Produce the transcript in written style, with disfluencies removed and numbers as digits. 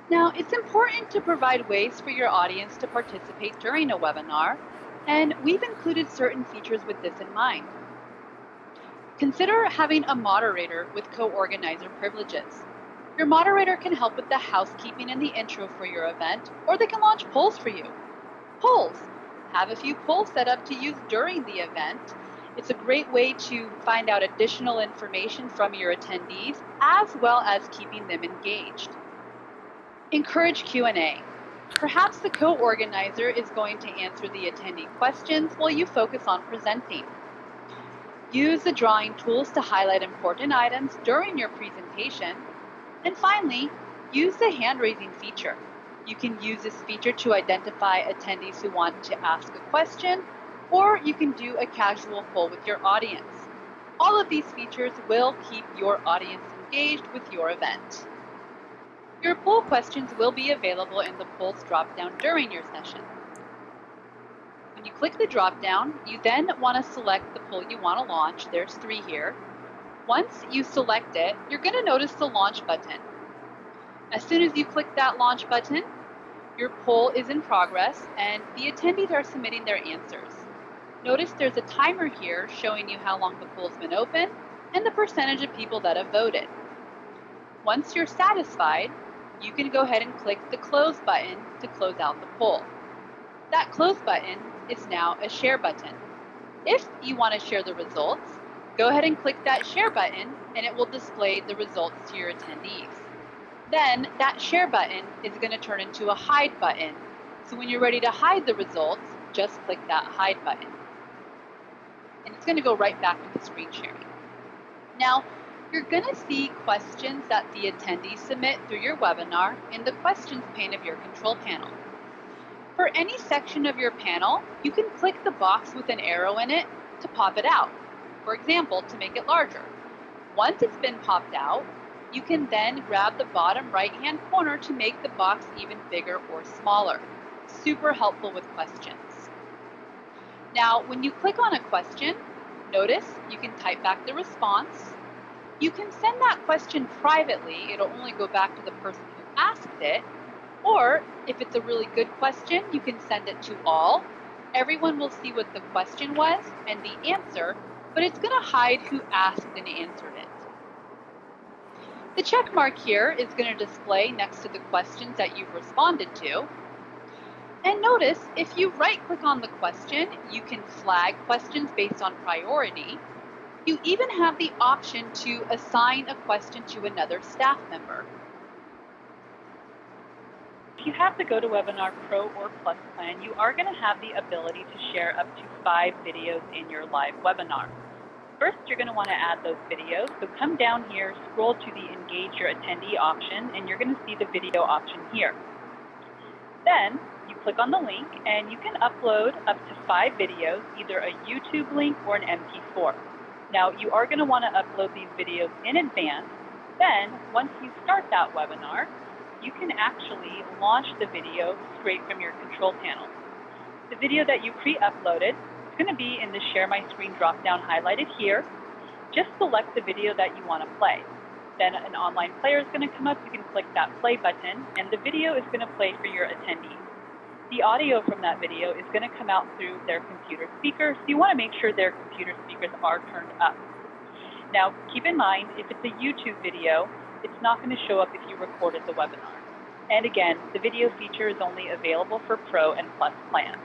Now, it's important to provide ways for your audience to participate during a webinar, and we've included certain features with this in mind. Consider having a moderator with co-organizer privileges. Your moderator can help with the housekeeping and the intro for your event, or they can launch polls for you. Polls. Have a few polls set up to use during the event. It's a great way to find out additional information from your attendees, as well as keeping them engaged. Encourage Q&A. Perhaps the co-organizer is going to answer the attendee questions while you focus on presenting. Use the drawing tools to highlight important items during your presentation. And finally, use the hand-raising feature. You can use this feature to identify attendees who want to ask a question, or you can do a casual poll with your audience. All of these features will keep your audience engaged with your event. Your poll questions will be available in the polls dropdown during your session. When you click the dropdown, you then want to select the poll you want to launch. There's 3 here. Once you select it, you're going to notice the launch button. As soon as you click that launch button, your poll is in progress and the attendees are submitting their answers. Notice there's a timer here showing you how long the poll's been open and the percentage of people that have voted. Once you're satisfied, you can go ahead and click the close button to close out the poll. That close button is now a share button. If you want to share the results, go ahead and click that share button and it will display the results to your attendees. Then that share button is going to turn into a hide button. So when you're ready to hide the results, just click that hide button. And it's going to go right back to the screen sharing. Now, you're going to see questions that the attendees submit through your webinar in the questions pane of your control panel. For any section of your panel, you can click the box with an arrow in it to pop it out. For example, to make it larger. Once it's been popped out, you can then grab the bottom right-hand corner to make the box even bigger or smaller. Super helpful with questions. Now, when you click on a question, notice you can type back the response. You can send that question privately. It'll only go back to the person who asked it. Or if it's a really good question, you can send it to all. Everyone will see what the question was and the answer, but it's going to hide who asked and answered it. The check mark here is going to display next to the questions that you've responded to. And notice, if you right-click on the question, you can flag questions based on priority. You even have the option to assign a question to another staff member. If you have the GOTO Webinar Pro or Plus plan, you are going to have the ability to share up to 5 videos in your live webinar. First, you're going to want to add those videos. So come down here, scroll to the Engage Your Attendee option, and you're going to see the video option here. Then, you click on the link, and you can upload up to 5 videos, either a YouTube link or an MP4. Now, you are going to want to upload these videos in advance. Then, once you start that webinar, you can actually launch the video straight from your control panel. The video that you pre-uploaded is going to be in the Share My Screen drop-down highlighted here. Just select the video that you want to play. Then an online player is going to come up. You can click that play button, and the video is going to play for your attendees. The audio from that video is going to come out through their computer speakers, so you want to make sure their computer speakers are turned up. Now, keep in mind, if it's a YouTube video, it's not going to show up if you recorded the webinar. And again, the video feature is only available for Pro and Plus plans.